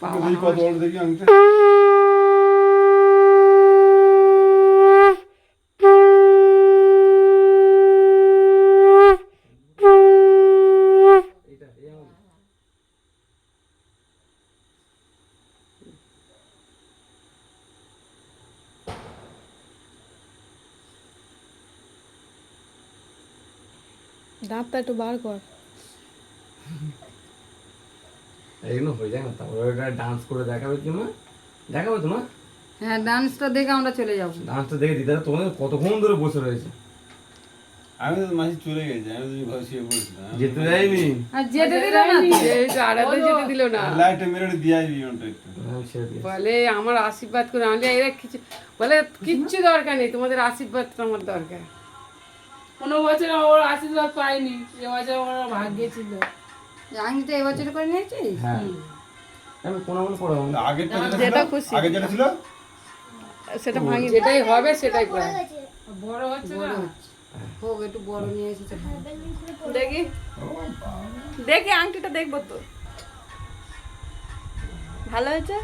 কত বড় দেখি আংটি। দাঁতটা একটু বার কর। এগুলো হয়ে যায় না, তারপরে ওটা ডান্স করে দেখাবে কি মা? দেখাবে তোমার হ্যাঁ, ডান্সটা দেখে আমরা চলে যাবো। ডান্সটা দেখে দিদারা তোমাদের কতক্ষণ ধরে বসে রয়েছে। আমি তো মাসি চলে গেছে, আমি তো ঘরে শুয়ে পড়েছিলাম। যেতে দেয়নি। আর যেতে দিল না তো। এই তো আড়াতে যেতে দিল না। লাইটটা মেরে দিয়ে আসবি ওটা একটু। আমি ছেড়ে দিয়েছি। বলে আমার আশীর্বাদ করে আনলে এরা কিছু বলে কিচ্ছু দরকার নেই, তোমাদের আশীর্বাদটা আমার দরকার। কোনো বছর ওর আশীর্বাদ পাইনি, এবছর ওর ভাগ্যে ছিল। আংটিটা এবছর করে নিয়েছিস? হ্যাঁ আমি কোনো মনে পড়াবো না। আগেরটা যেটা যেটা ছিল, খুশি। আগে যেটা ছিল সেটা ভাঙি, যেটাই হবে সেটাই করা। বড় হচ্ছে না, হোক, একটু বড় নিয়ে এসেছে। দেখি দেখি আংটিটা দেখবো তো ভালো হয়েছে।